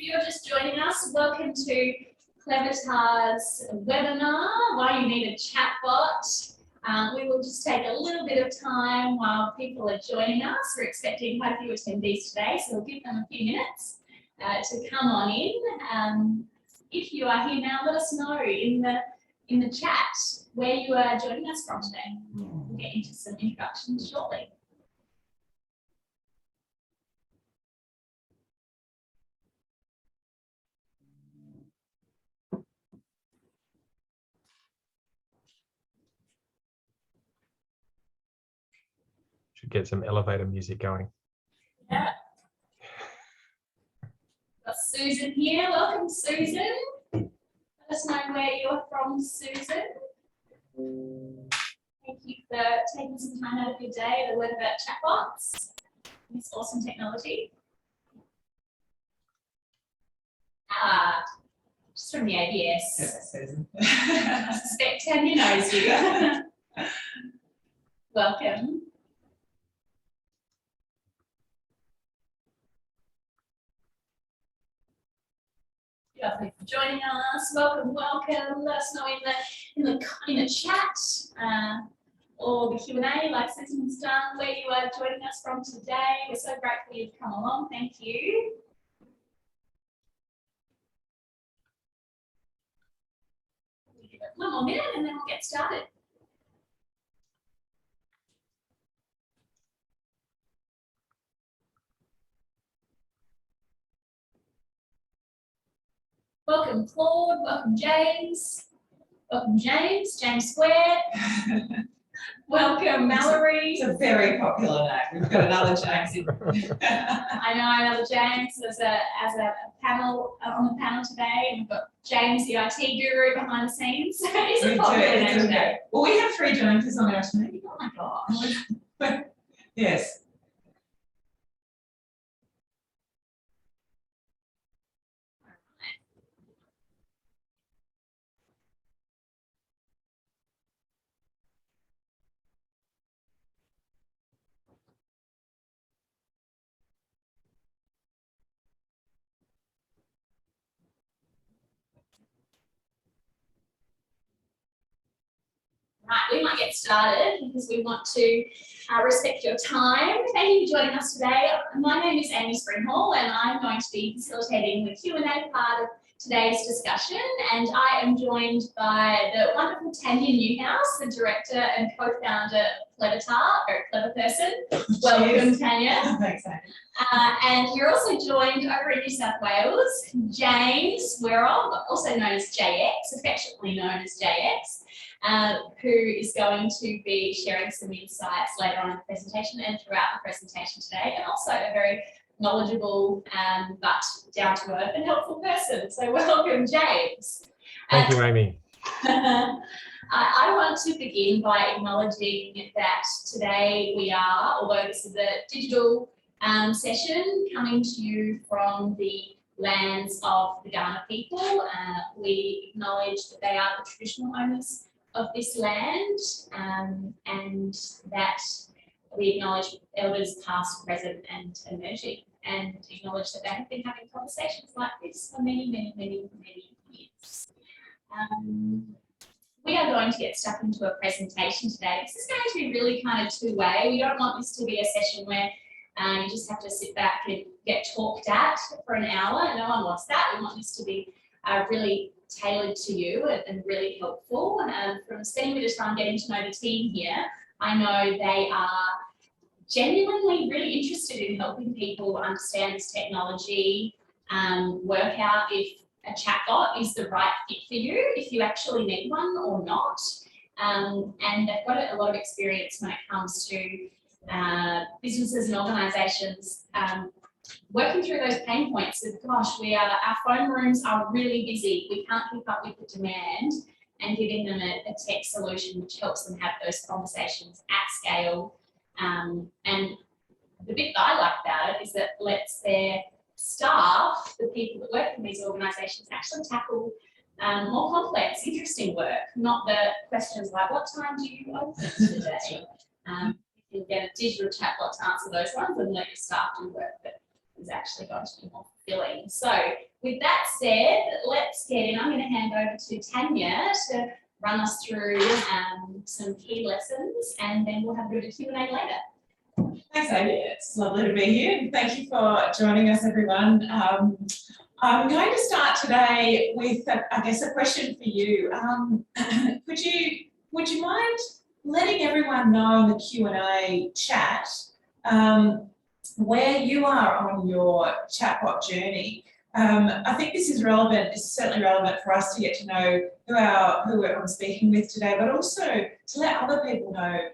If you're just joining us, welcome to Clevertar's webinar, Why You Need a Chatbot. We will just take a little bit of time while people are joining us. We're expecting quite a few attendees today, so we'll give them a few minutes to come on in. If you are here now, let us know in the chat where you are joining us from today. We'll get into some introductions shortly. Should get some elevator music going. Yeah. Got Susan here. Welcome, Susan. Let us know where you're from, Susan. Thank you for taking some time out of your day to learn about chatbots. This awesome technology. Just from the ABS. Yes, Susan. I suspect Tanya knows you. Welcome. Lovely for joining us. Welcome, welcome. Let us know in the chat or the Q&A, like Susan's done, where you are joining us from today. We're so grateful you've come along. Thank you. We'll give it one more minute and then we'll get started. Welcome, Claude. Welcome, James. Welcome, James Xuereb. Welcome, Mallory. It's a very popular name. We've got another James in. I know another James as a panel on the panel today, and we've got James, the IT guru behind the scenes. It's a popular name today. Well, we have 3 Jameses on our team. Oh my gosh. Yes. Right, we might get started because we want to respect your time. Thank you for joining us today. My name is Amy Springhall and I'm going to be facilitating the Q&A part of today's discussion, and I am joined by the wonderful Tanya Newhouse, the director and co-founder of Clevertar, very clever person. Welcome, Tanya. Thanks, Amy. And you're also joined over in New South Wales, James Xuereb, also known as JX, affectionately known as JX. Who is going to be sharing some insights later on in the presentation and throughout the presentation today, and also a very knowledgeable but down-to-earth and helpful person. So welcome, James. Thank you, Amy. I want to begin by acknowledging that today we are, although this is a digital session coming to you from the lands of the Kaurna people, we acknowledge that they are the traditional owners of this land, and that we acknowledge elders past, present and emerging, and acknowledge that they have been having conversations like this for many, many, many, many years. We are going to get stuck into a presentation today. This is going to be really kind of two-way. We don't want this to be a session where you just have to sit back and get talked at for an hour. No one wants that. We want this to be really tailored to you and really helpful. From spending a bit of time getting to know the team here, I know they are genuinely really interested in helping people understand this technology, work out if a chatbot is the right fit for you, if you actually need one or not. And they've got a lot of experience when it comes to businesses and organisations working through those pain points of, gosh, our phone rooms are really busy. We can't keep up with the demand, and giving them a tech solution which helps them have those conversations at scale. And the bit that I like about it is that lets their staff, the people that work in these organisations, actually tackle more complex, interesting work, not the questions like, what time do you open today? You can get a digital chatbot to answer those ones and let your staff do work that is actually going to be more fulfilling. So with that said, let's get in. I'm going to hand over to Tanya to run us through some key lessons, and then we'll have a bit of a Q&A later. Thanks, Amy. It's lovely to be here. And thank you for joining us, everyone. I'm going to start today with, I guess, a question for you. Would you mind letting everyone know in the Q&A chat where you are on your chatbot journey? I think this is relevant. It's certainly relevant for us to get to know who I'm speaking with today, but also to let other people know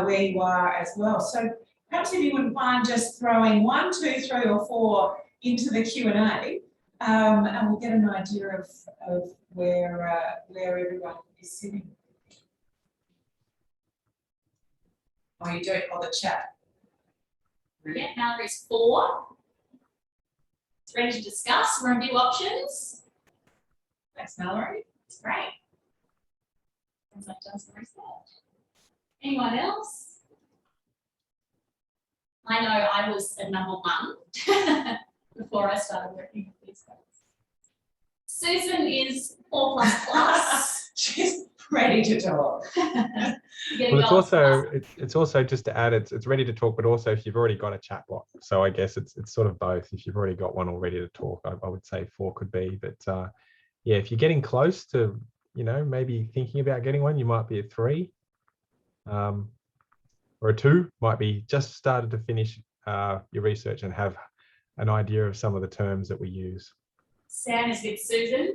where you are as well. So perhaps if you wouldn't mind just throwing 1, 2, 3, or 4 into the Q&A, and we'll get an idea of where everyone is sitting. Oh, you don't bother chat. Yeah, Mallory's 4. It's ready to discuss, review options. Thanks, Mallory. It's great. Sounds like done some research. Anyone else? I know I was at number 1 before I started working with these guys. Susan is 4++. She's ready to talk. Well, it's also just to add, it's ready to talk, but also if you've already got a chatbot. So I guess it's sort of both. If you've already got one all ready to talk, I would say 4 could be. But yeah, if you're getting close to, maybe thinking about getting one, you might be at 3, or a 2 might be just started to finish your research and have an idea of some of the terms that we use. Sam is with Susan.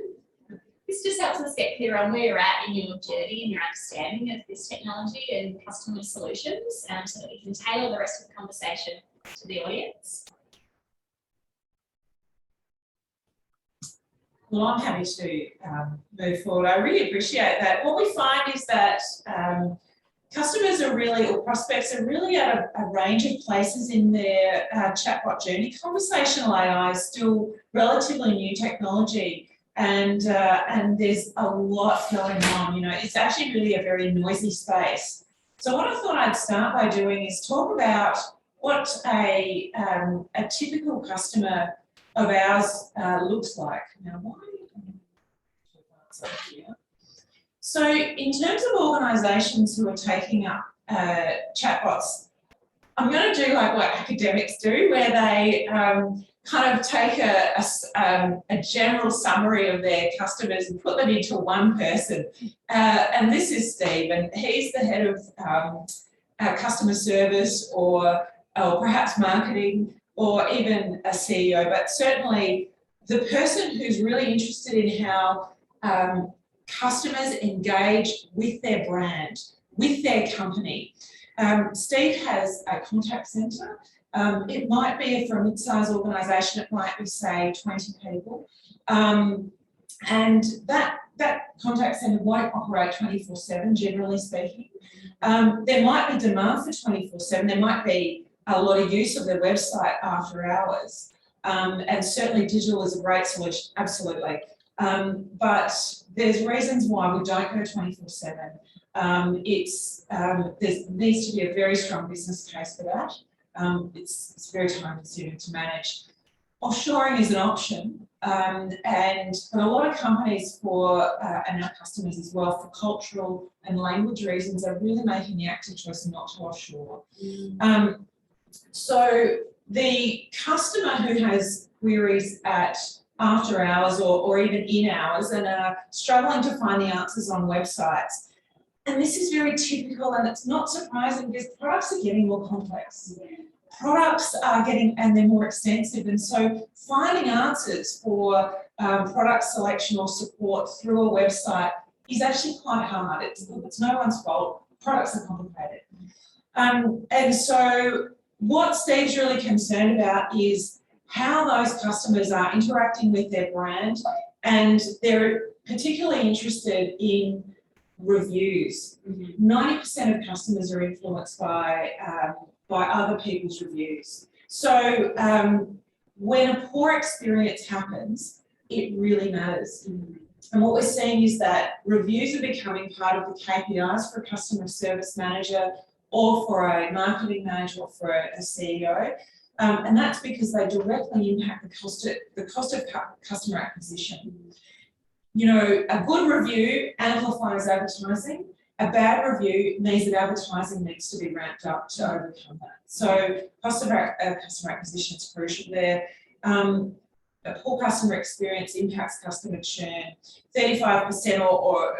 This just helps us get clear on where you're at in your journey and your understanding of this technology and customer solutions, so that we can tailor the rest of the conversation to the audience. Well, I'm happy to move forward. I really appreciate that. What we find is that customers are really, or prospects are really at a range of places in their chatbot journey. Conversational AI is still relatively new technology. And there's a lot going on, it's actually really a very noisy space. So what I thought I'd start by doing is talk about what a typical customer of ours looks like. Now, why? So in terms of organisations who are taking up chatbots, I'm going to do like what academics do, where they kind of take a general summary of their customers and put them into one person. And this is Steve, and he's the head of customer service or perhaps marketing or even a CEO, but certainly the person who's really interested in how customers engage with their brand, with their company. Steve has a contact centre. It might be for a mid-sized organisation, it might be, say, 20 people. And that contact centre won't operate 24/7, generally speaking. There might be demand for 24/7. There might be a lot of use of their website after hours. And certainly digital is a great solution, absolutely. But there's reasons why we don't go 24/7. There needs to be a very strong business case for that. It's very time consuming to manage. Offshoring is an option, but a lot of companies and our customers as well, for cultural and language reasons, are really making the active choice not to offshore. So the customer who has queries at after hours or even in hours and are struggling to find the answers on websites. And this is very typical, and it's not surprising because products are getting more complex. Products are and they're more extensive. And so finding answers for product selection or support through a website is actually quite hard. It's no one's fault. Products are complicated. And so what Steve's really concerned about is how those customers are interacting with their brand, and they're particularly interested in reviews. 90% of customers are influenced by other people's reviews. So when a poor experience happens, it really matters. And what we're seeing is that reviews are becoming part of the KPIs for a customer service manager or for a marketing manager or for a CEO. And that's because they directly impact the cost of customer acquisition. You know, a good review amplifies advertising. A bad review means that advertising needs to be ramped up to overcome that. So cost of customer acquisition is crucial there. A poor customer experience impacts customer churn. 35% or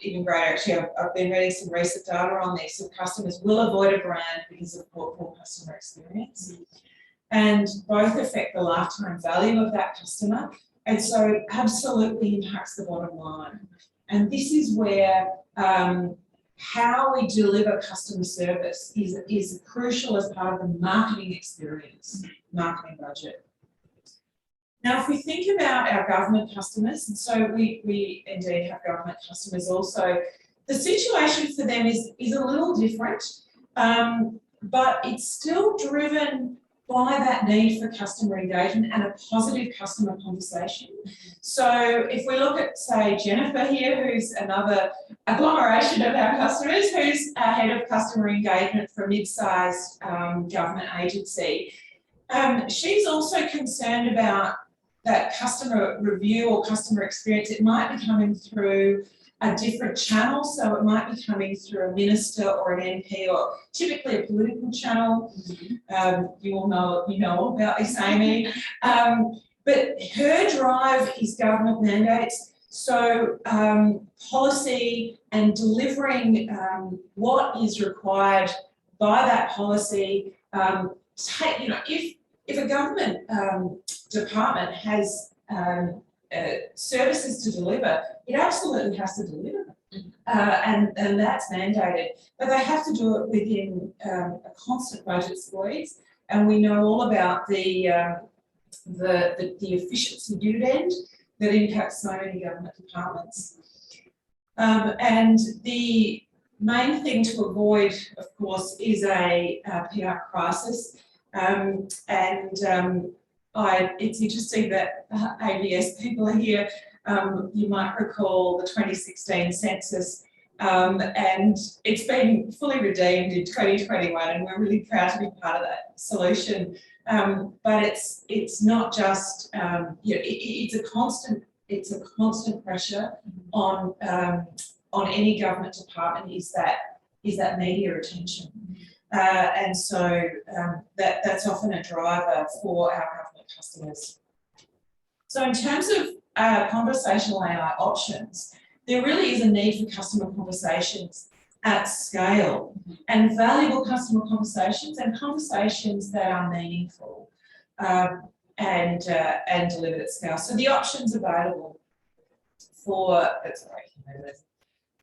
even greater, actually, I've been reading some recent data on this, so customers will avoid a brand because of poor customer experience. And both affect the lifetime value of that customer, and so it absolutely impacts the bottom line. And this is where how we deliver customer service is crucial as part of the marketing experience, marketing budget. Now, if we think about our government customers, and so we indeed have government customers also, the situation for them is a little different, but it's still driven by that need for customer engagement and a positive customer conversation. So if we look at, say, Jennifer here, who's another agglomeration of our customers, who's our head of customer engagement for a mid-sized government agency, she's also concerned about that customer review or customer experience. It might be coming through a different channel, so it might be coming through a minister or an MP or typically a political channel. You all know all about this, Amy. But her drive is government mandates, so policy and delivering what is required by that policy. If a government department has services to deliver, it absolutely has to deliver them. And that's mandated. But they have to do it within a constant budget squeeze. And we know all about the efficiency dividend that impacts so many government departments. And the main thing to avoid, of course, is a PR crisis. It's interesting that ABS people are here. You might recall the 2016 census, and it's been fully redeemed in 2021, and we're really proud to be part of that solution. But it's not just it's a constant pressure on any government department is that media attention. And so that's often a driver for our government customers. So in terms of conversational AI options, there really is a need for customer conversations at scale and valuable customer conversations and conversations that are meaningful and delivered at scale. So the options available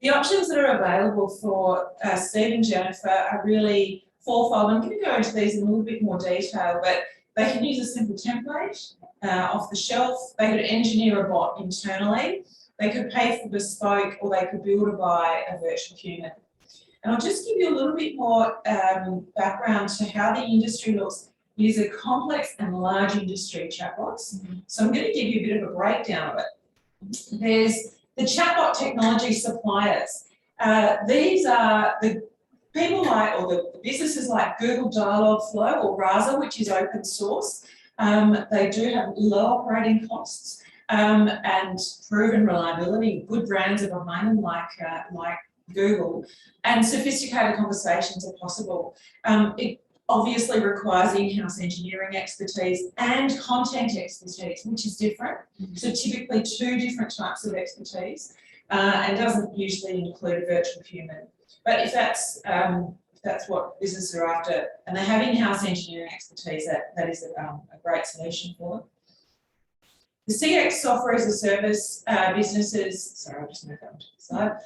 the options that are available for Steve and Jennifer are really fourfold. I'm going to go into these in a little bit more detail, but they can use a simple template off the shelf. They could engineer a bot internally. They could pay for bespoke, or they could build or buy a virtual human. And I'll just give you a little bit more background to how the industry looks. These are complex and large industry chatbots. So I'm going to give you a bit of a breakdown of it. There's the chatbot technology suppliers. These are the people like, or the businesses like Google Dialogflow or Rasa, which is open source. They do have low operating costs and proven reliability. Good brands are behind them, like Google, and sophisticated conversations are possible. It obviously requires in-house engineering expertise and content expertise, which is different. So typically two different types of expertise, and doesn't usually include a virtual human. But if that's what businesses are after, and they have in-house engineering expertise, that is a great solution for them. The CX software as a service businesses, sorry, I'll just move that onto the slide,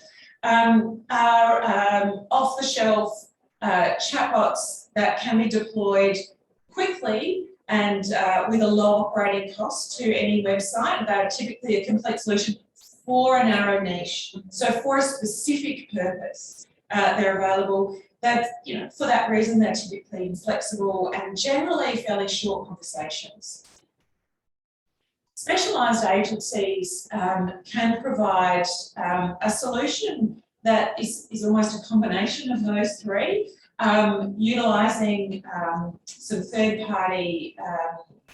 are off-the-shelf chatbots that can be deployed quickly and with a low operating cost to any website. They're typically a complete solution for a narrow niche. So for a specific purpose, they're available. That, for that reason, they're typically flexible and generally fairly short conversations. Specialised agencies can provide a solution that is almost a combination of those three. utilising some third-party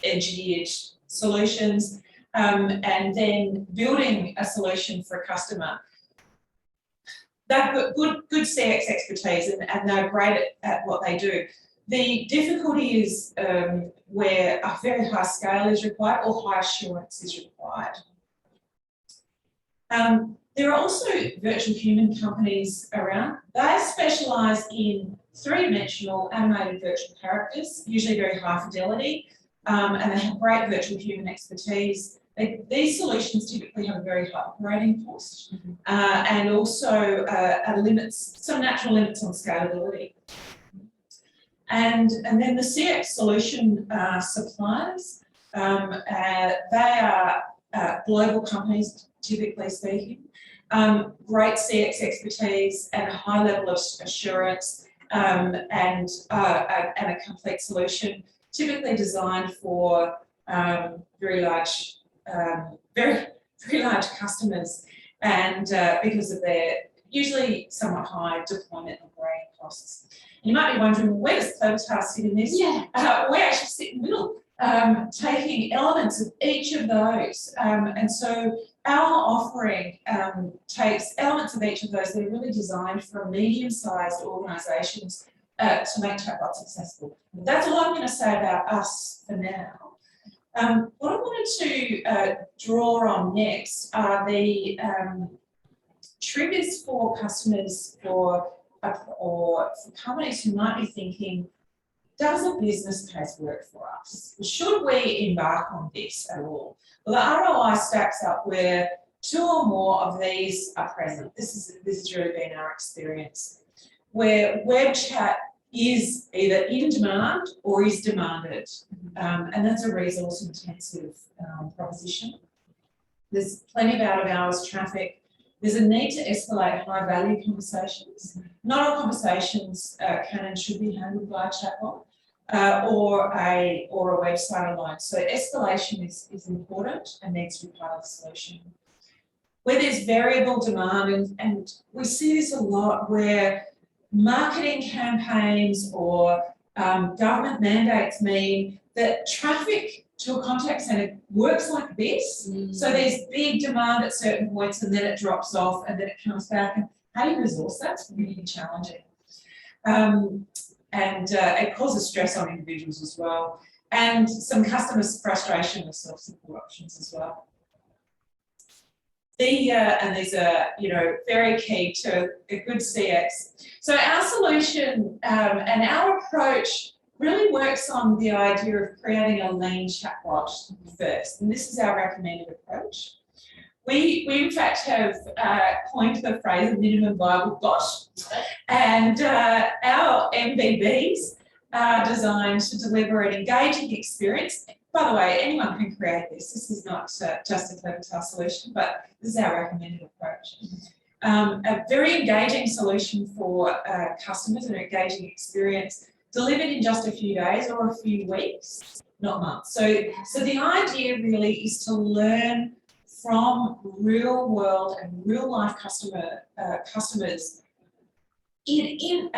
engineered solutions, and then building a solution for a customer. They've got good CX expertise and they're great at what they do. The difficulty is where a very high scale is required or high assurance is required. There are also virtual human companies around. They specialise in three-dimensional animated virtual characters, usually very high fidelity, and they have great virtual human expertise. These solutions typically have a very high operating cost, and also some natural limits on scalability. And then the CX solution suppliers, they are global companies, typically speaking, great CX expertise and a high level of assurance, and a complete solution, typically designed for very large customers, and because of their usually somewhat high deployment and operating costs. And you might be wondering, where does Clevertask sit in this? Yeah. We actually sit in the middle, taking elements of each of those. And so our offering takes elements of each of those that are really designed for medium-sized organisations to make chatbots accessible. That's all I'm going to say about us for now. What I wanted to draw on next are the triggers for customers or for companies who might be thinking, does a business case work for us? Should we embark on this at all? Well, the ROI stacks up where two or more of these are present. This has really been our experience, where web chat is either in demand or is demanded, and that's a resource-intensive proposition. There's plenty of out-of-hours traffic. There's a need to escalate high-value conversations. Not all conversations can and should be handled by a chatbot or a website alone. So escalation is important and needs to be part of the solution. Where there's variable demand, and we see this a lot where marketing campaigns or government mandates mean that traffic to a contact centre works like this. So there's big demand at certain points and then it drops off and then it comes back. And how do you resource that? It's really challenging. And it causes stress on individuals as well. And some customer frustration with self-support options as well. And these are, very key to a good CX. So our solution and our approach really works on the idea of creating a lean chatbot first, and this is our recommended approach. We in fact have coined the phrase minimum viable bot, and our MVBs are designed to deliver an engaging experience. By the way, anyone can create this. This is not just a Clevertask solution, but this is our recommended approach. A very engaging solution for customers, an engaging experience delivered in just a few days or a few weeks, not months. So the idea really is to learn from real world and real life customers in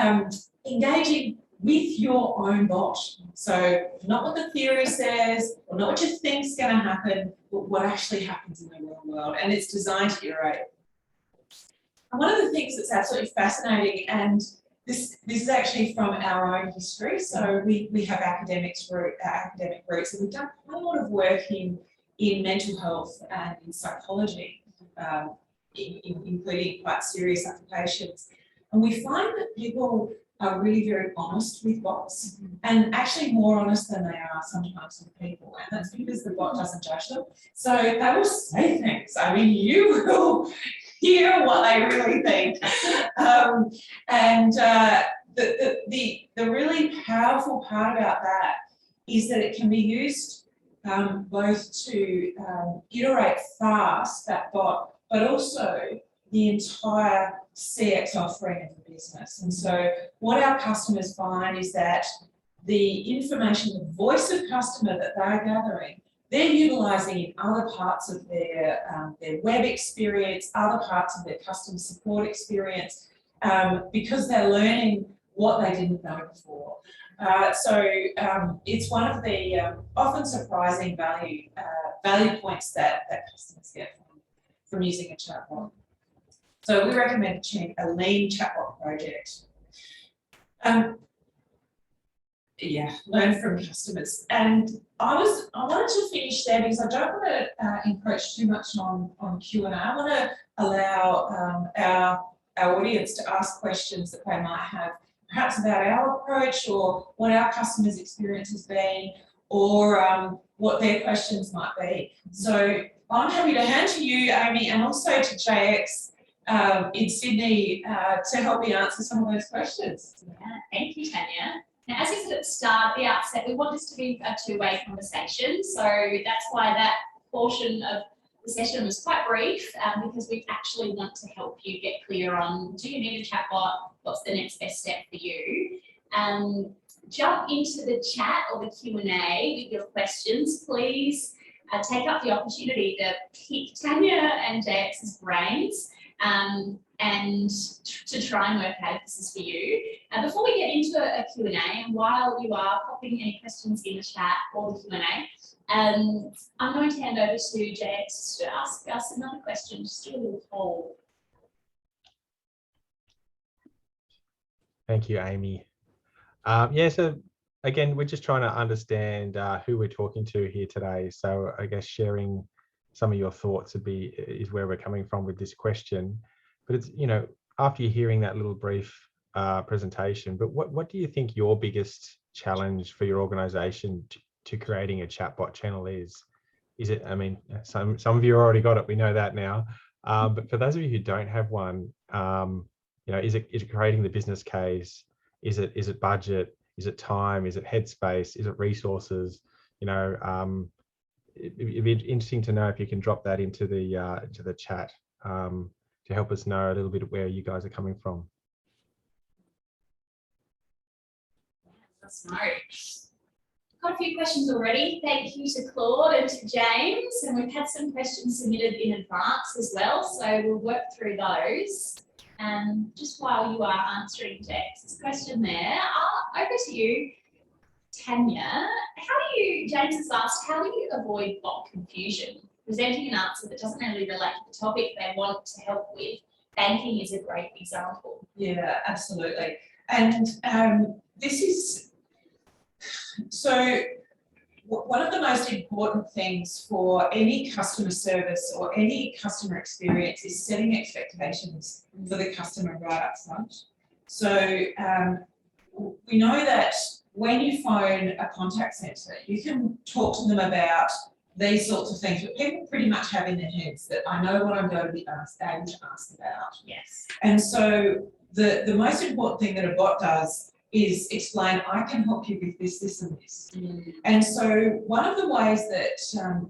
engaging with your own bot. So not what the theory says, or not what you think is going to happen, but what actually happens in the real world. And it's designed to iterate. And one of the things that's absolutely fascinating, and this is actually from our own history. So we have academic roots, and we've done quite a lot of work in mental health and in psychology, including quite serious applications. And we find that people are really very honest with bots, and actually more honest than they are sometimes with people. And that's because the bot doesn't judge them. So they will say things. I mean, you will hear what they really think. The really powerful part about that is that it can be used both to iterate fast, that bot, but also the entire CX offering of the business. And so what our customers find is that the information, the voice of customer that they're gathering, they're utilising in other parts of their web experience, other parts of their customer support experience, because they're learning what they didn't know before. It's one of the often surprising value points that customers get from using a chatbot. So we recommend a lean chatbot project. Learn from customers. And I wanted to finish there because I don't want to encroach too much on Q&A. I want to allow our audience to ask questions that they might have, perhaps about our approach or what our customers' experience has been, or what their questions might be. So I'm happy to hand to you, Amy, and also to JX in Sydney to help me answer some of those questions. Yeah, thank you, Tanya. Now, as you said at the outset, we want this to be a two-way conversation. So that's why that portion of the session was quite brief, because we actually want to help you get clear on, do you need a chatbot? What's the next best step for you? Jump into the chat or the Q&A with your questions. Please take up the opportunity to pick Tanya and JX's brains and to try and work out if this is for you. Before we get into a Q&A, and while you are popping any questions in the chat or the Q&A, I'm going to hand over to JX to ask us another question, just do a little poll. Thank you, Amy. So again, we're just trying to understand who we're talking to here today. So I guess sharing some of your thoughts is where we're coming from with this question. But it's, after you're hearing that little brief presentation, but what do you think your biggest challenge for your organization to creating a chatbot channel is? Is it, some of you already got it, we know that now. But for those of you who don't have one, is it creating the business case? Is it budget? Is it time? Is it headspace? Is it resources? It'd be interesting to know if you can drop that into the chat to help us know a little bit of where you guys are coming from. That's smart. Got a few questions already. Thank you to Claude and to James, and we've had some questions submitted in advance as well, so we'll work through those. Just while you are answering James' question there, over to you, Tanya. James has asked, how do you avoid bot confusion? Presenting an answer that doesn't really relate to the topic they want to help with. Banking is a great example. Yeah, absolutely. And this is, so one of the most important things for any customer service or any customer experience is setting expectations for the customer right up front. So we know that when you phone a contact centre, you can talk to them about these sorts of things, but people pretty much have in their heads that I know what I'm going to be able to ask about. Yes. And so the most important thing that a bot does is explain, I can help you with this, this, and this. Mm. And so one of the ways that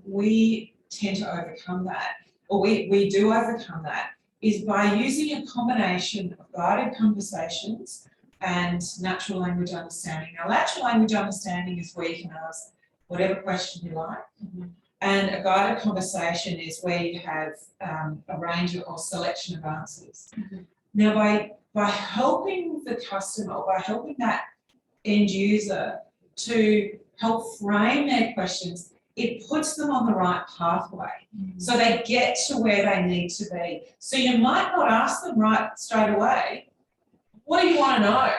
we tend to overcome that, or we do overcome that, is by using a combination of guided conversations and natural language understanding. Now, natural language understanding is where you can ask whatever question you like. Mm-hmm. And a guided conversation is where you have a range or selection of answers. Mm-hmm. Now, by helping the customer, or by helping that end user to help frame their questions, it puts them on the right pathway. Mm-hmm. So they get to where they need to be. So you might not ask them right straight away, what do you want to know?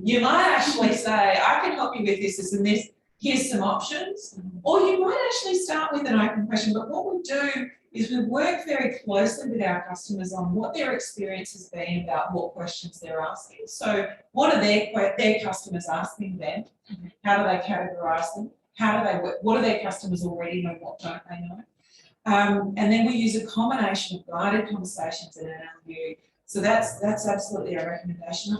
You might actually say, I can help you with this, this, and this. Here's some options. Mm-hmm. Or you might actually start with an open question. But what we do is we work very closely with our customers on what their experience has been about what questions they're asking. So what are their customers asking them? Mm-hmm. How do they categorise them? What do their customers already know? What don't they know? And then we use a combination of guided conversations and an LU. So that's absolutely our recommendation.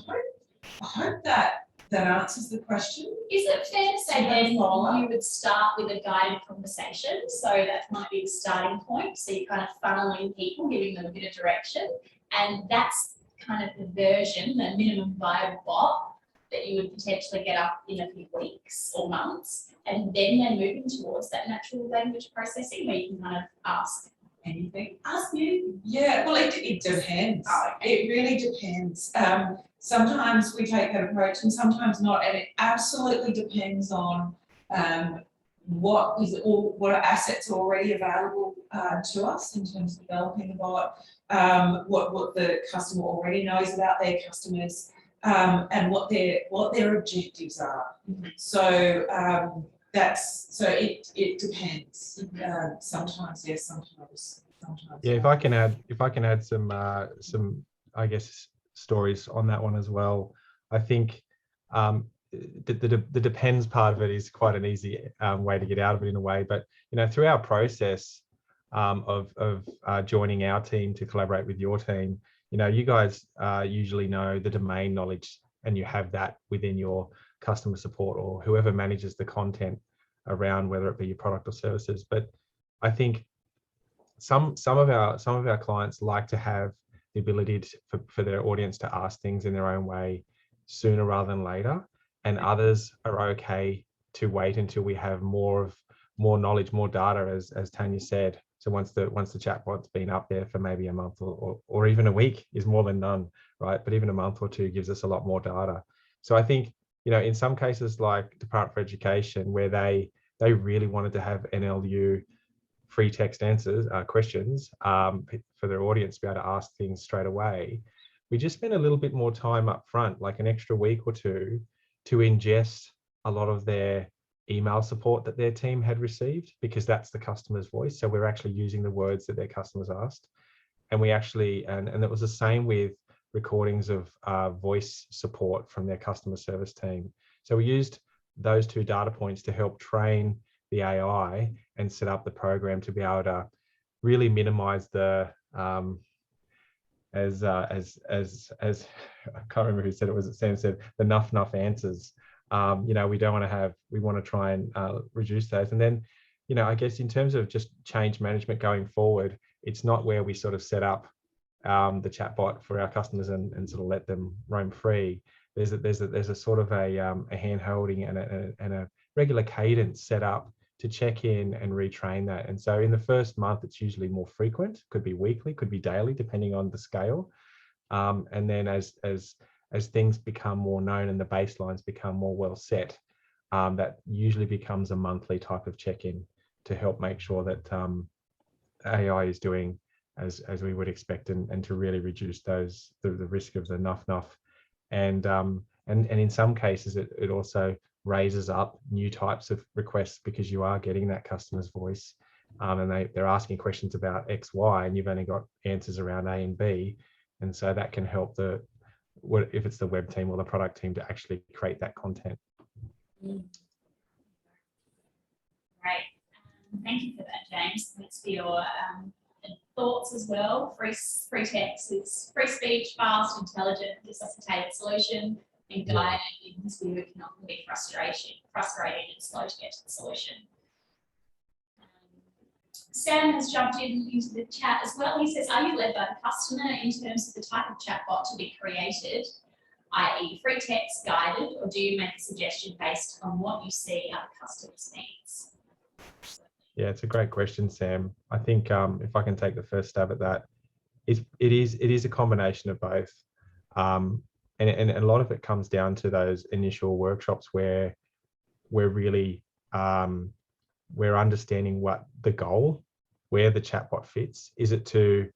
I hope that answers the question. Is it fair to say then you would start with a guided conversation? So that might be the starting point. So you're kind of funneling people, giving them a bit of direction. And that's kind of the version, the minimum viable bot that you would potentially get up in a few weeks or months. And then they're moving towards that natural language processing where you can kind of ask anything. Ask you. Yeah, well, it depends. Oh, okay. It really depends. sometimes we take that approach and sometimes not, and it absolutely depends on what assets are already available to us in terms of developing a bot, what the customer already knows about their customers, and what their objectives are. So it depends. Sometimes yes, sometimes Yeah, if I can add some I guess stories on that one as well. I think the depends part of it is quite an easy way to get out of it in a way. But through our process of joining our team to collaborate with your team, you guys usually know the domain knowledge, and you have that within your customer support or whoever manages the content around, whether it be your product or services. But I think some of our clients like to have the ability for their audience to ask things in their own way sooner rather than later, and others are okay to wait until we have more knowledge, more data, as Tanya said. So once the chatbot's been up there for maybe a month or even a week is more than none, right? But even a month or two gives us a lot more data. So I think in some cases like Department for Education, where they really wanted to have NLU free text answers, questions for their audience to be able to ask things straight away, we just spent a little bit more time up front, like an extra week or two, to ingest a lot of their email support that their team had received, because that's the customer's voice. So we're actually using the words that their customers asked. And we actually, and it was the same with recordings of voice support from their customer service team. So we used those two data points to help train the AI and set up the program to be able to really minimize the as I can't remember who said it, was it Sam said, the nuff answers. We don't want to have, we want to try and reduce those. And then I guess in terms of just change management going forward, it's not where we sort of set up the chatbot for our customers and sort of let them roam free. There's a sort of a hand holding and a regular cadence set up to check in and retrain that. And so in the first month, it's usually more frequent, could be weekly, could be daily, depending on the scale. And then as things become more known and the baselines become more well set, that usually becomes a monthly type of check-in to help make sure that AI is doing as we would expect, and to really reduce the risk of the nuff. And in some cases, it also raises up new types of requests, because you are getting that customer's voice, and they're asking questions about X, Y, and you've only got answers around A and B. And so that can help if it's the web team or the product team, to actually create that content. Great. Thank you for that, James. Thanks for your thoughts as well. Free text is free speech, fast, intelligent, facilitated solution, and guided in this view it can often be frustrating and slow to get to the solution. Sam has jumped into the chat as well. He says, are you led by the customer in terms of the type of chatbot to be created, i.e. free text, guided, or do you make a suggestion based on what you see are the customer's needs? Yeah, it's a great question, Sam. I think if I can take the first stab at that, it is a combination of both. And a lot of it comes down to those initial workshops where we're really we're understanding what the goal, where the chatbot fits. Is it to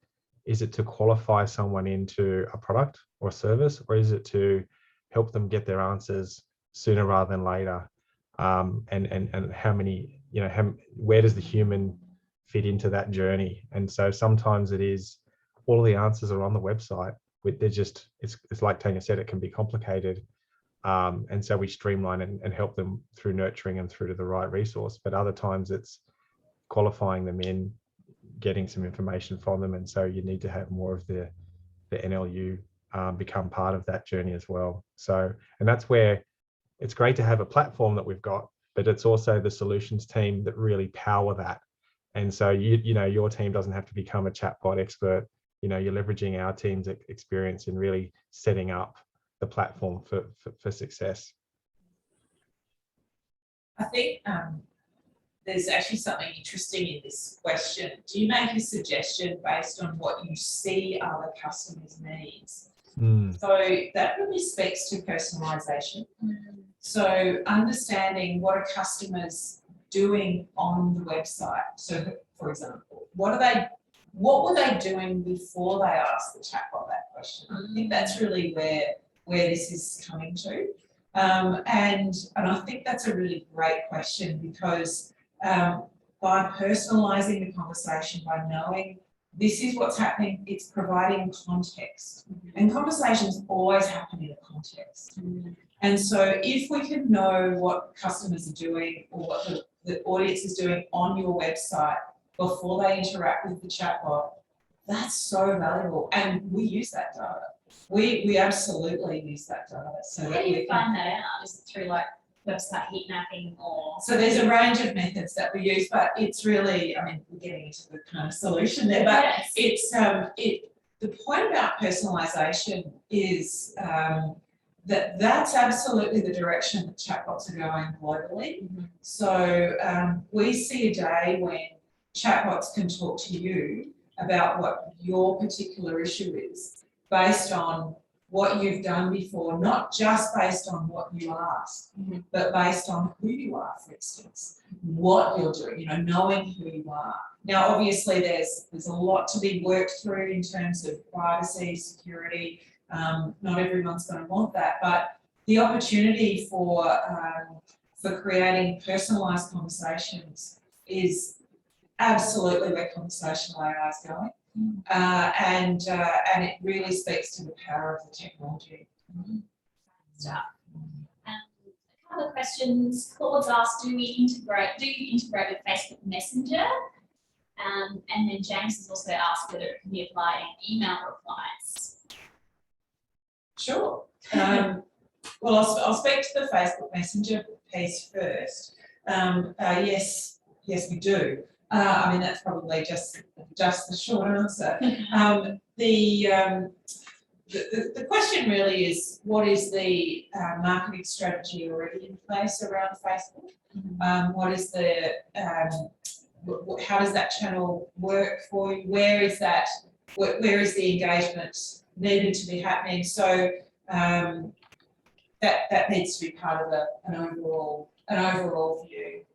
qualify someone into a product or service, or is it to help them get their answers sooner rather than later? And how many, where does the human fit into that journey? And so sometimes it is all the answers are on the website. They're just, it's like Tanya said, it can be complicated. And so we streamline and help them through nurturing them through to the right resource. But other times it's qualifying them in, getting some information from them. And so you need to have more of the NLU become part of that journey as well. So, and that's where it's great to have a platform that we've got, but it's also the solutions team that really power that. And so your team doesn't have to become a chatbot expert. You're leveraging our team's experience in really setting up the platform for success. I think there's actually something interesting in this question. Do you make a suggestion based on what you see are the customer's needs? So that really speaks to personalisation. So understanding what are customers doing on the website. So for example, what were they doing before they asked the chatbot that question? I think that's really where this is coming to. And I think that's a really great question because by personalising the conversation, by knowing this is what's happening, it's providing context. And conversations always happen in a context. And so if we can know what customers are doing or what the audience is doing on your website before they interact with the chatbot, that's so valuable. And we use that data. We absolutely use that data. So how do you find that out? Is it through like website heat mapping or? So there's a range of methods that we use, but it's really, I mean, we're getting into the kind of solution there, but Yes. it's the point about personalisation is that's absolutely the direction that chatbots are going globally. So we see a day when chatbots can talk to you about what your particular issue is based on what you've done before, not just based on what you asked, but based on who you are, for instance, what you're doing, knowing who you are. Now, obviously, there's a lot to be worked through in terms of privacy, security. Not everyone's going to want that, but the opportunity for creating personalised conversations is absolutely where conversational AI is going. And it really speaks to the power of the technology. Stuff. A couple of questions. Claude's asked, do you integrate with Facebook Messenger? And then James has also asked whether it can be applied in email replies. Sure. Well, I'll speak to the Facebook Messenger piece first. Yes, we do. I mean, that's probably just the short answer. The question really is, what is the marketing strategy already in place around Facebook? What is the how does that channel work for you? Where is the engagement needed to be happening? So that needs to be part of an overall view.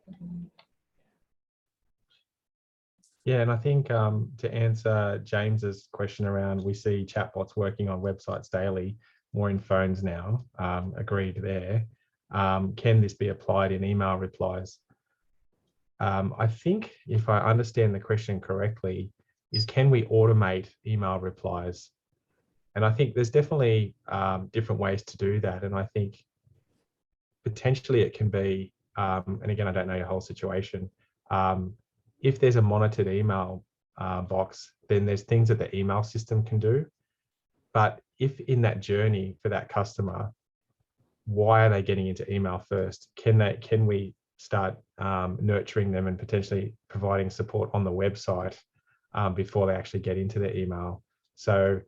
Yeah, and I think to answer James's question around, we see chatbots working on websites daily, more in phones now, agreed there. Can this be applied in email replies? I think if I understand the question correctly, is can we automate email replies? And I think there's definitely different ways to do that. And I think potentially it can be, and again, I don't know your whole situation, if there's a monitored email box, then there's things that the email system can do. But if in that journey for that customer, why are they getting into email first? Can we start nurturing them and potentially providing support on the website before they actually get into their email? So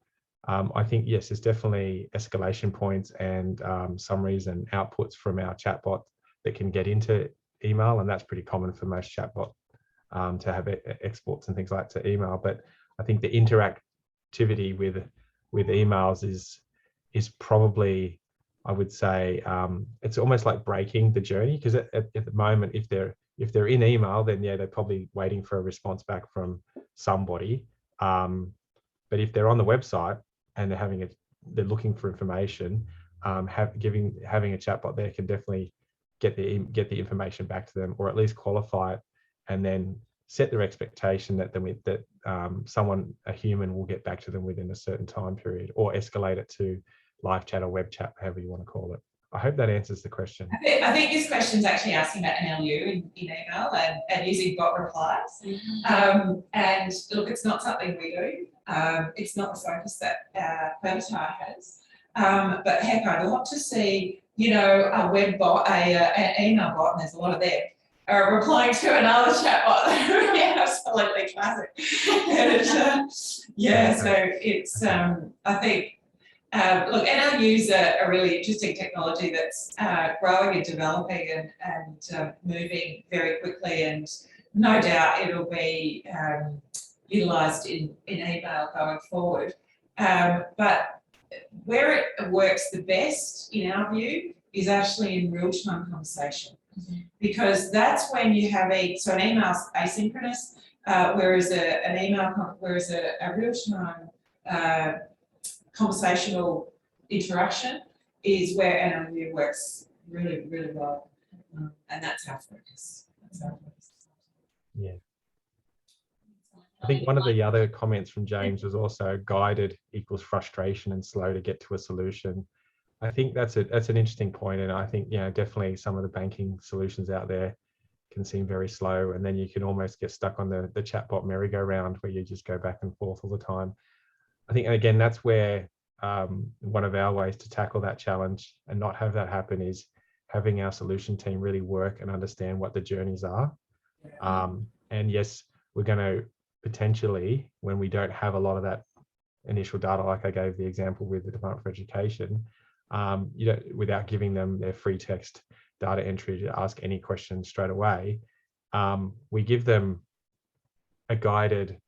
I think, yes, there's definitely escalation points and summaries and outputs from our chatbot that can get into email, and that's pretty common for most chatbot to have exports and things like that to email. But I think the interactivity with emails is probably, I would say, it's almost like breaking the journey, because at the moment, if they're in email, then yeah, they're probably waiting for a response back from somebody. But if they're on the website and they're looking for information, having a chatbot there can definitely get the information back to them, or at least qualify it, and then set their expectation that a human will get back to them within a certain time period, or escalate it to live chat or web chat, however you want to call it. I hope that answers the question. I think this question is actually asking about NLU in email and using bot replies. And look, it's not something we do. It's not the focus that Permatar has. But heck, I'd love to see, a web bot, an email bot, and there's a lot of them, replying to another chatbot. Yeah, absolutely classic. And, so it's, I think, look, NLU's a really interesting technology that's growing and developing and moving very quickly, and no doubt it'll be utilised in email going forward. But where it works the best, in our view, is actually in real-time conversation, because that's when you have an email's asynchronous, whereas a real-time conversational interaction is where NLU works really, really well, and that's our focus. Yeah. I think one of the other comments from James was also guided equals frustration and slow to get to a solution. I think that's an interesting point, and I think, you know, definitely some of the banking solutions out there can seem very slow, and then you can almost get stuck on the chatbot merry-go-round where you just go back and forth all the time. I think, again, that's where one of our ways to tackle that challenge and not have that happen is having our solution team really work and understand what the journeys are. And yes, we're going to potentially, when we don't have a lot of that initial data, like I gave the example with the Department for Education, you know, without giving them their free text data entry to ask any questions straight away, we give them a guided,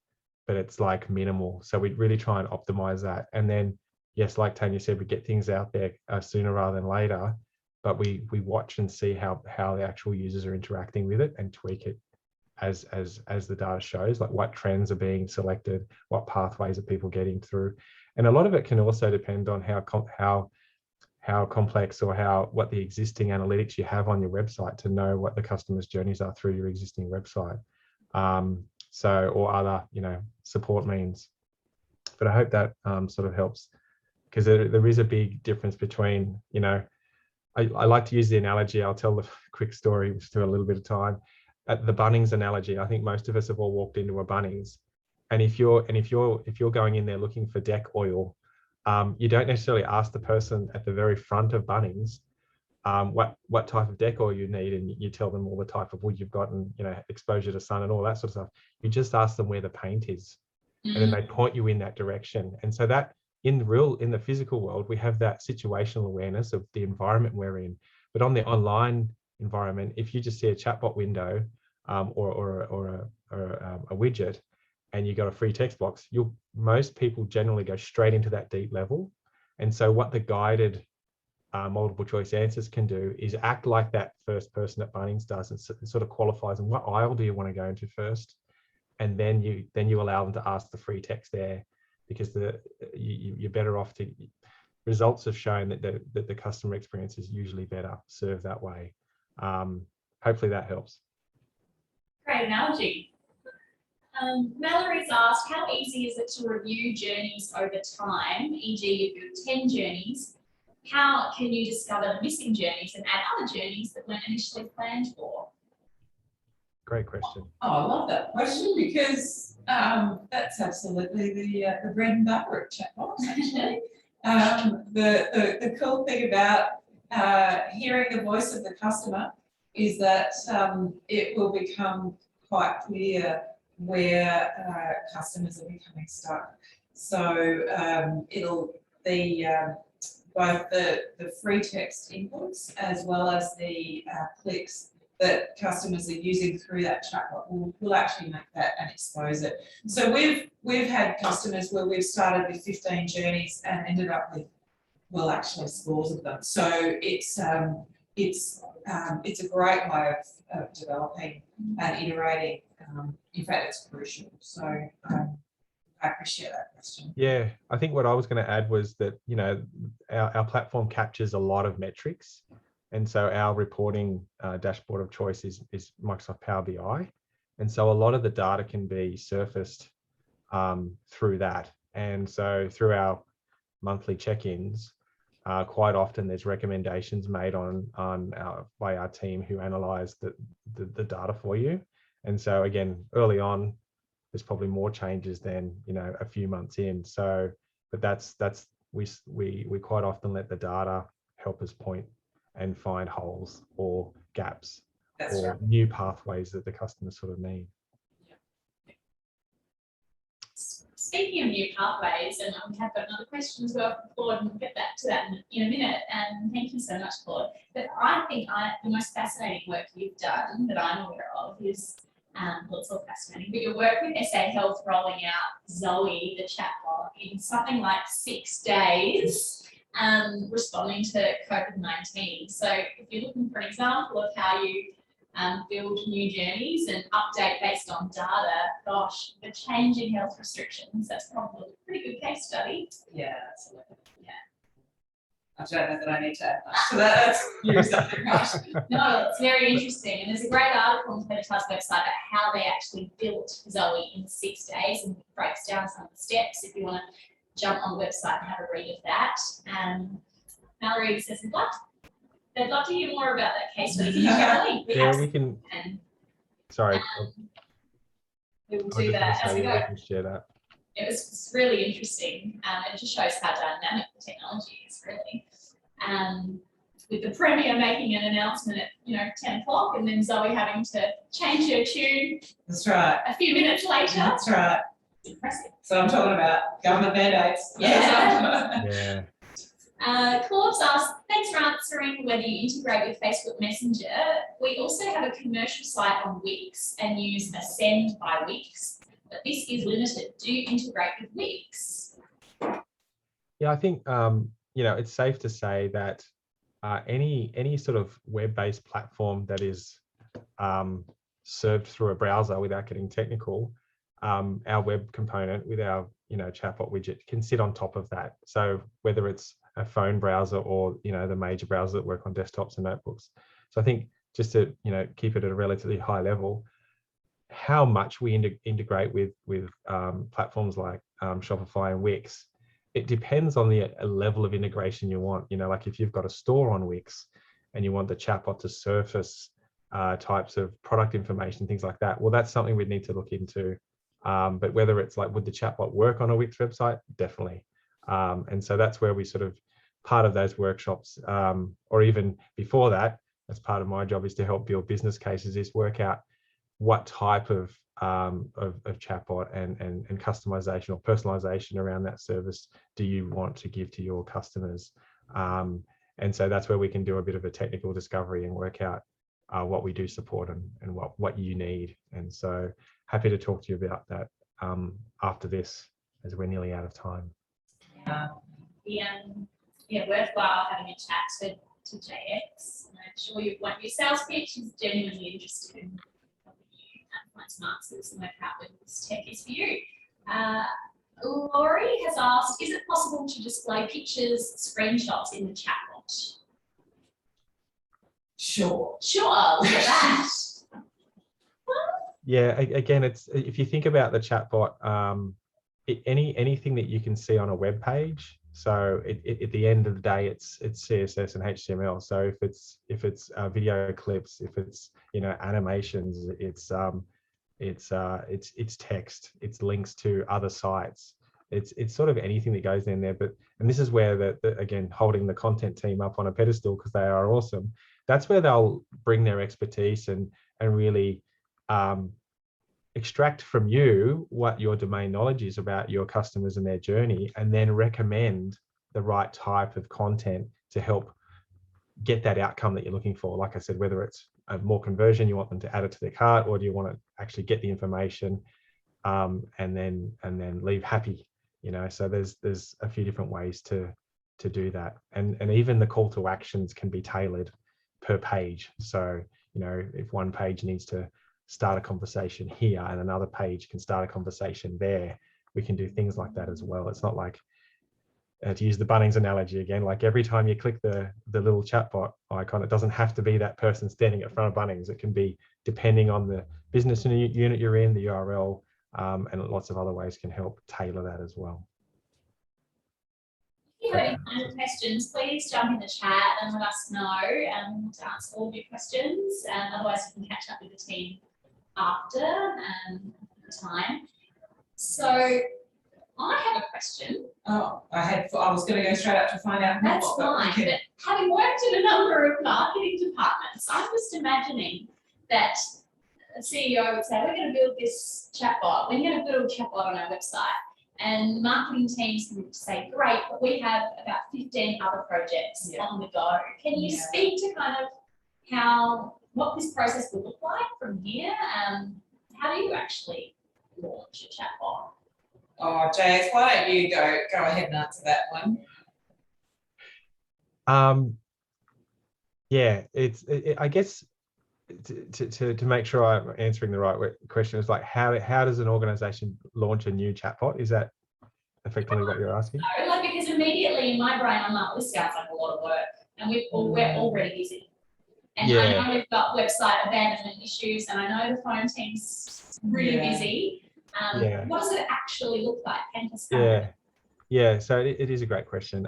but it's like minimal. So we really try and optimize that. And then, yes, like Tanya said, we get things out there sooner rather than later, but we watch and see how the actual users are interacting with it and tweak it as the data shows, like what trends are being selected, what pathways are people getting through. And a lot of it can also depend on how complex or what the existing analytics you have on your website to know what the customer's journeys are through your existing website. Or other, you know, support means. But I hope that sort of helps, because there is a big difference between, you know, I like to use the analogy. I'll tell the quick story, which took a little bit of time. At the Bunnings analogy, I think most of us have all walked into a Bunnings, and if you're going in there looking for deck oil, you don't necessarily ask the person at the very front of Bunnings what type of deck oil you need, and you tell them all the type of wood you've got and, you know, exposure to sun and all that sort of stuff. You just ask them where the paint is, and then they point you in that direction. And so that in the physical world, we have that situational awareness of the environment we're in. But on the online environment, if you just see a chatbot window or a widget, and you got a free text box, most people generally go straight into that deep level. And so what the guided multiple choice answers can do is act like that first person at Bunnings does, and sort of qualifies, and what aisle do you want to go into first? And then you allow them to ask the free text there, because you're better off to. Results have shown that the customer experience is usually better served that way. Hopefully that helps. Great analogy. Mallory's asked, how easy is it to review journeys over time? E.g., you build 10 journeys. How can you discover the missing journeys and add other journeys that weren't initially planned for? Great question. Oh, I love that question, because that's absolutely the bread and butter of chatbots, actually. The cool thing about hearing the voice of the customer is that it will become quite clear where customers are becoming stuck. So it'll be both the free text inputs as well as the clicks that customers are using through that chatbot will actually make that and expose it. So we've had customers where we've started with 15 journeys and ended up with, well, actually scores of them. So it's a great way of developing and iterating. In fact, it's crucial. So I appreciate that question. Yeah, I think what I was going to add was that, you know, our platform captures a lot of metrics. And so our reporting dashboard of choice is Microsoft Power BI. And so a lot of the data can be surfaced through that. And so through our monthly check-ins, quite often there's recommendations made by our team who analyze the data for you. And so again, early on, there's probably more changes than, you know, a few months in. So, but we quite often let the data help us point and find holes or gaps or new pathways that the customers sort of need. Speaking of new pathways, and we have got another question as well from Claude, and we'll get back to that in a minute. And thank you so much, Claude. But I think the most fascinating work you've done that I'm aware of is Well, it's all fascinating, but your work with SA Health rolling out Zoe, the chatbot, in something like 6 days, responding to COVID-19. So if you're looking for an example of how you build new journeys and update based on data, gosh, the change in health restrictions, that's probably a pretty good case study. Yeah, absolutely. Yeah. I don't know that I need to add much to that. That's you something, right? No, it's very interesting. And there's a great article on Webbased website about how they actually built Zoe in 6 days and breaks down some of the steps if you want to jump on the website and have a read of that. Mallory says, they'd love to hear more about that case study. Can you share the link? Yeah, we can. Sorry. We will do that as we go. We can share that. It was really interesting. It just shows how dynamic the technology is, really. With the Premier making an announcement at 10 o'clock, and then Zoe having to change her tune. That's right. A few minutes later. That's right. It's impressive. So I'm talking about government mandates. Yeah. Yeah. Claude's asked, thanks for answering whether you integrate with Facebook Messenger. We also have a commercial site on Wix and use Ascend by Wix, but this is limited. Do you integrate with Wix? Yeah, I think it's safe to say that any sort of web-based platform that is served through a browser, without getting technical, our web component with our chatbot widget can sit on top of that. So whether it's a phone browser or the major browsers that work on desktops and notebooks. So I think just to keep it at a relatively high level, how much we integrate with platforms like Shopify and Wix, it depends on the level of integration you want. Like if you've got a store on Wix and you want the chatbot to surface types of product information, things like that, well, that's something we'd need to look into. But whether it's like, would the chatbot work on a Wix website? Definitely. And so that's where we sort of, part of those workshops, or even before that, as part of my job is to help build business cases, is work out what type of chatbot and customization or personalization around that service do you want to give to your customers. And so that's where we can do a bit of a technical discovery and work out what we do support and what you need. And so happy to talk to you about that after this, as we're nearly out of time. Worthwhile having a chat to JX. I'm sure you want your sales pitch. He's genuinely interested in helping you find some answers and work out whether this tech is for you. Laurie has asked, is it possible to display pictures, screenshots in the chatbot? Sure. Look at that. Yeah, again, it's, if you think about the chatbot, anything that you can see on a web page. So at the end of the day, it's CSS and HTML. So if it's video clips, if it's animations, it's text, it's links to other sites. It's sort of anything that goes in there. And this is where again, holding the content team up on a pedestal, because they are awesome. That's where they'll bring their expertise and really extract from you what your domain knowledge is about your customers and their journey, and then recommend the right type of content to help get that outcome that you're looking for. Like I said, whether it's more conversion, you want them to add it to their cart, or do you want to actually get the information and then leave happy, so there's a few different ways to do that. And even the call to actions can be tailored per page. So, if one page needs to start a conversation here and another page can start a conversation there, we can do things like that as well. It's not like, to use the Bunnings analogy again, like every time you click the little chatbot icon, it doesn't have to be that person standing at front of Bunnings. It can be, depending on the business unit you're in, the URL, and lots of other ways can help tailor that as well. If you have any final questions, please jump in the chat and let us know to answer all of your questions. Otherwise, you can catch up with the team after the time. So I have a question. Oh, I was going to go straight up to find out more. That's fine. But having worked in a number of marketing departments, I'm just imagining that a CEO would say, we're going to build this chatbot. We're going to build a chatbot on our website. And the marketing teams would say, great, but we have about 15 other projects on the go. Can you speak to kind of what this process will look like from here? how do you actually launch a chatbot? Oh, James, why don't you go ahead and answer that one? Yeah, I guess to make sure I'm answering the right question is like how does an organization launch a new chatbot? Is that effectively what you're asking? No, like, because immediately in my brain I'm like, this sounds like a lot of work, and we're already busy. And Yeah. I know we've got website abandonment issues, and I know the phone team's really busy. What does it actually look like? Yeah. So it is a great question.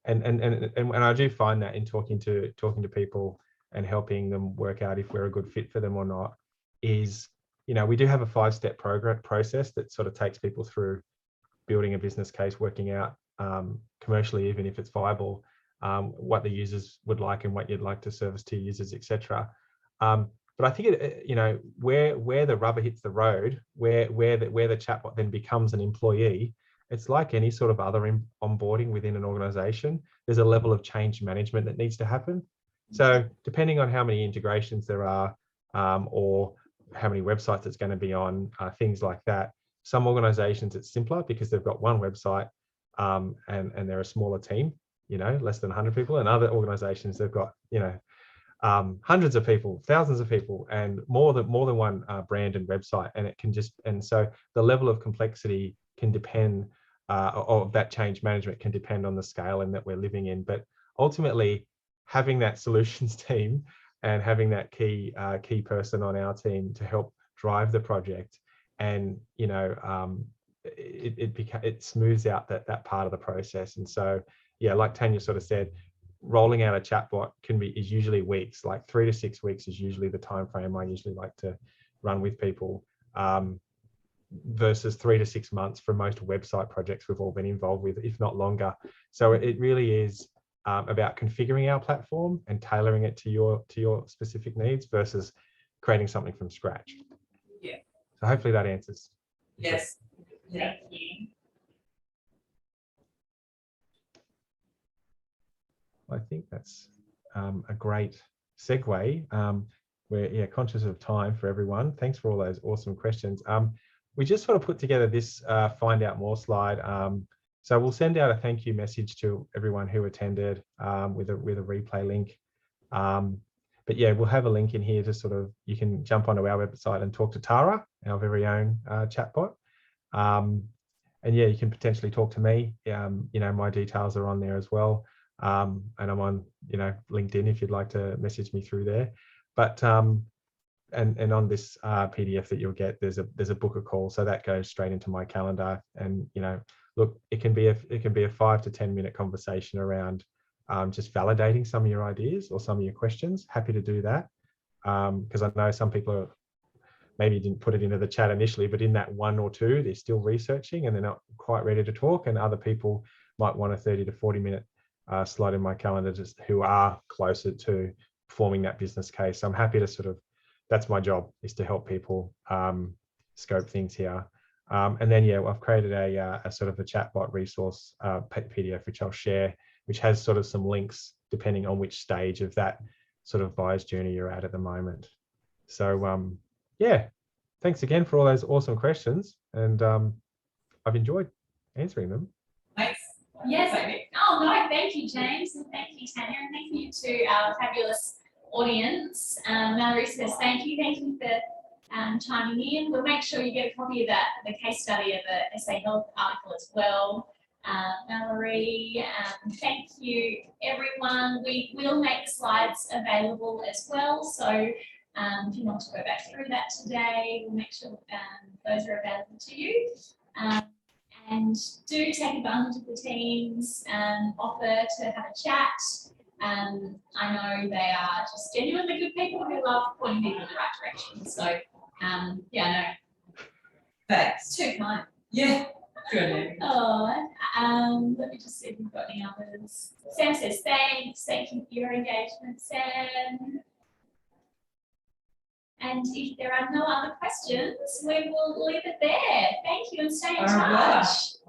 And I do find that in talking to people and helping them work out if we're a good fit for them or not, is, we do have a 5-step process that sort of takes people through building a business case, working out commercially, even if it's viable, what the users would like and what you'd like to service to users, etc. But I think where the rubber hits the road, where the chatbot then becomes an employee, it's like any sort of other onboarding within an organization. There's a level of change management that needs to happen. So depending on how many integrations there are, or how many websites it's going to be on, things like that. Some organizations it's simpler because they've got one website, and they're a smaller team, less than 100 people. And other organizations, they've got, hundreds of people, thousands of people, and more than one brand and website. And so the level of complexity can depend, of that change management can depend on the scale and that we're living in. But ultimately, having that solutions team and having that key person on our team to help drive the project, and it smooths out that part of the process. And so, yeah, like Tanya sort of said, rolling out a chatbot is usually weeks. Like 3 to 6 weeks is usually the time frame I usually like to run with people, versus 3 to 6 months for most website projects we've all been involved with, if not longer. So it really is about configuring our platform and tailoring it to your specific needs versus creating something from scratch. Yeah. So hopefully that answers. Yes. Yeah. Thank you. I think that's a great segue. We're conscious of time for everyone. Thanks for all those awesome questions. We just sort of put together this find out more slide. So we'll send out a thank you message to everyone who attended, with a replay link. But yeah, we'll have a link in here to sort of, you can jump onto our website and talk to Tara, our very own chatbot. And yeah, you can potentially talk to me. My details are on there as well. And I'm on, LinkedIn if you'd like to message me through there. But and on this PDF that you'll get, there's a book a call, so that goes straight into my calendar. And look, it can be a 5 to 10 minute conversation around just validating some of your ideas or some of your questions. Happy to do that, because I know some people maybe didn't put it into the chat initially, but in that 1 or 2, they're still researching and they're not quite ready to talk. And other people might want a 30 to 40 minute slot in my calendar, just who are closer to forming that business case. So I'm happy to that's my job, is to help people scope things here. And then, yeah, I've created a sort of a chatbot resource PDF, which I'll share, which has sort of some links depending on which stage of that sort of buyer's journey you're at the moment. So yeah, thanks again for all those awesome questions, and I've enjoyed answering them. Thanks. Yes. Oh no, thank you, James, and thank you, Tanya, and thank you to our fabulous audience. Mallory says thank you for chiming in. We'll make sure you get a copy of the case study of the SA Health article as well. Mallory, thank you, everyone. We will make the slides available as well. So if you want to go back through that today, we'll make sure those are available to you. And do take advantage of the team's offer to have a chat. I know they are just genuinely good people who love pointing people in the right direction. So, yeah, I know. Thanks. Too kind. Yeah. Good. Oh, let me just see if we've got any others. Sam says thanks. Thank you for your engagement, Sam. And if there are no other questions, we will leave it there. Thank you and stay in touch.